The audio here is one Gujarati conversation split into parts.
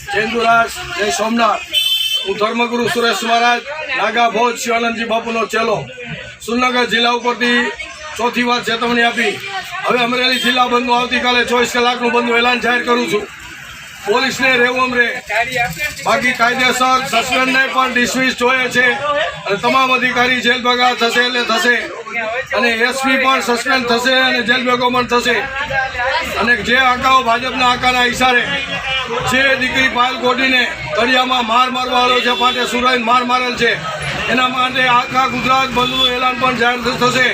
જય હિન્દુરાજ, જય સોમનાથ। હું ધર્મગુરુ સુરેશ મહારાજ નાગા ભોજ શિવાનંદજી બાપુનો ચેલો સુરનગર જિલ્લા ઉપરથી ચોથી વાર ચેતવણી આપી હવે અમરેલી જિલ્લા બંધનું આવતીકાલે 24 કલાકનું બંધનું એલાન જાહેર કરું છું। પોલીસને રહેવું રે, બાકી કાયદેસર સસ્પેન્ડ નહીં પણ ડિસમિસ જોઈએ છે અને તમામ અધિકારી જેલ ભેગા થશે એટલે થશે અને એસપી પણ સસ્પેન્ડ થશે અને જેલ ભેગો પણ થશે। અને જે આકાઓ ભાજપના આકાના ઇશારે જે દીકરી પાયલ કોટીને તળિયામાં માર મારવાળો છે, પાટે સુરાઈને માર મારેલ છે, એના માટે આખા ગુજરાત બંધનું એલાન પણ જાહેર થશે।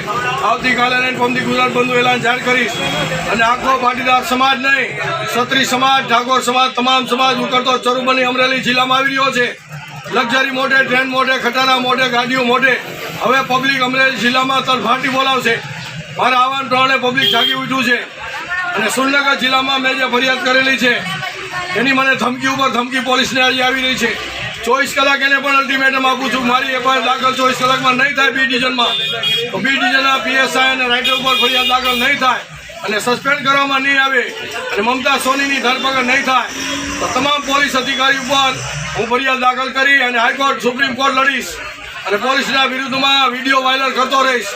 આવતીકાલે પમદી ગુજરાત બંધનું એલાન જાહેર કરીશ અને આખો પાટીદાર સમાજ નહીં, ક્ષત્રિય સમાજ, ઠાકોર સમાજ, તમામ સમાજ ઉકળતો ચરુ બની અમરેલી જિલ્લામાં આવી રહ્યો છે। લક્ઝરી મોઢે, ટ્રેન મોઢે, ખટારા મોઢે, ગાડીઓ મોઢે હવે પબ્લિક અમરેલી જિલ્લામાં તલફાટી બોલાવશે। મારા આહવાન પ્રમાણે પબ્લિક જાગી ઉઠ્યું છે અને સુરનગર જિલ્લામાં મેં જે ફરિયાદ કરેલી છે એની મને ધમકી ઉપર ધમકી પોલીસને આવી રહી છે। 24 કલાક એને પણ અલ્ટિમેટમ આપું છું, મારી એફઆઈઆર દાખલ 24 કલાકમાં નહીં થાય બી ડિવિઝનમાં તો બી ડિવિઝનના પીએસઆઈ અને રાઇટર ઉપર ફરિયાદ દાખલ નહીં થાય અને સસ્પેન્ડ કરવામાં નહીં આવે અને મમતા સોનીની ધરપકડ નહીં થાય તો તમામ પોલીસ અધિકારી ઉપર હું ફરિયાદ દાખલ કરી અને હાઈકોર્ટ, સુપ્રીમ કોર્ટ લડીશ અને પોલીસના વિરુદ્ધમાં વિડીયો વાયરલ કરતો રહીશ।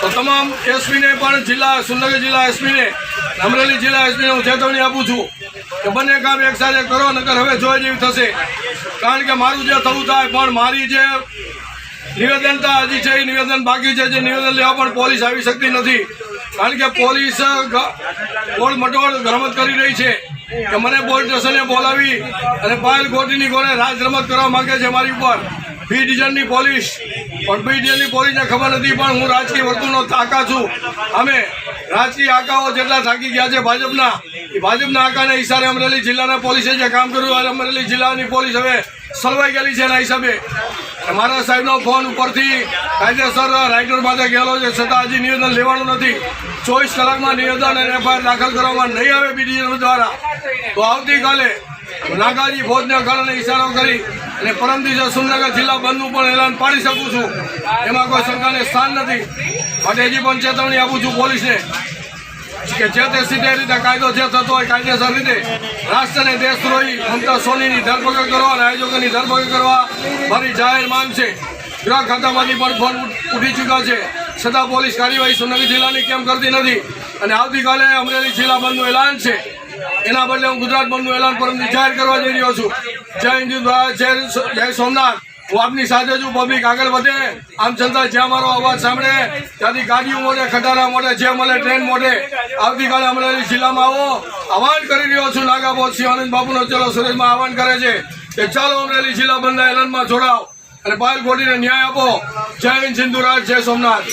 તો તમામ એસપીને પણ સુરનગર જિલ્લા એસપીને, અમરેલી જિલ્લા એસપીને હું ચેતવણી આપું છું કે બંને કામ એક સાથે કરો, નકર હવે જોઈ જેવી થશે। કારણ કે મારું જે થવું થાય પણ મારી જે નિવેદનતા હજી છે એ નિવેદન બાકી છે, જે નિવેદન લેવા પણ પોલીસ આવી શકતી નથી। કારણ કે પોલીસ ગોળ મટોળ રમત કરી રહી છે કે મને પોલીસ સ્ટેશને બોલાવી અને પાયલ કોટીની કોને રાજ રમત કરવા માંગે છે મારી ઉપર। બી ડિવિઝનની પોલીસ પણ બી ડિવિઝનની પોલીસને ખબર નથી પણ હું રાજકીય વર્તુળનો આકા છું। અમે રાજકીય આકાઓ જેટલા થાકી ગયા છે ભાજપના, એ ભાજપના આકાના હિસાબે અમરેલી જિલ્લાના પોલીસે જે કામ કર્યું અને અમરેલી જિલ્લાની પોલીસ હવે સલવાઈ ગયેલી છે એના હિસાબે મારા સાહેબનો ફોન ઉપરથી કાયદેસર રાઇટર માટે ગયેલો છે છતાં હજી નિવેદન લેવાનું નથી। 24 કલાકમાં નિવેદન અને એફઆઈઆર દાખલ કરવામાં નહીં આવે બી ડિવિઝન દ્વારા તો આવતીકાલે નાગાજી ભોજના કારણે ઇશારો કરી અને પરમ દિવસે સુરનગર જિલ્લા બંધનું પણ એલાન પાડી શકું છું, એમાં કોઈ શંકાને સ્થાન નથી। માટે હજી પણ ચેતવણી આપું છું પોલીસને કે જે તે સીધે રીતે કાયદો જે થતો હોય કાયદેસર રીતે રાષ્ટ્ર અને દેશદ્રોહી મમતા સોનીની ધરપકડ કરવા અને આયોજકોની ધરપકડ કરવા મારી જાહેર માંગ છે। ગૃહ ખાતામાંથી પણ ફોન ઉઠી ચૂક્યા છે છતાં પોલીસ કાર્યવાહી સુરનગર જિલ્લાની કેમ કરતી નથી અને આવતીકાલે અમરેલી જિલ્લા બંધનું એલાન છે, એના બદલે હું ગુજરાત બંધનું એલાન પરમથી જાહેર કરવા જઈ રહ્યો છું। જય હિન્દુરાજ, જય સોમનાથ। હું આપની સાથે છું, પબ્લિક આગળ વધે આમ છતાં જ્યાં મારો અવાજ સાંભળે ત્યાંથી ગાડીઓ મોઢે, ખટારા મોઢે, જે મળે ટ્રેન મોઢે આવતીકાલે અમરેલી જિલ્લામાં આવો આહવાન કરી રહ્યો છું। નાગા ભોજ શિવાનંદ બાપુનો ચેલો સુરેશમાં આહવાન કરે છે કે ચાલો અમરેલી જિલ્લા બંધના એલાનમાં જોડાઓ અને પાયલ કોટીને ન્યાય આપો। જય હિન્દ, હિન્દુરાજ, જય સોમનાથ।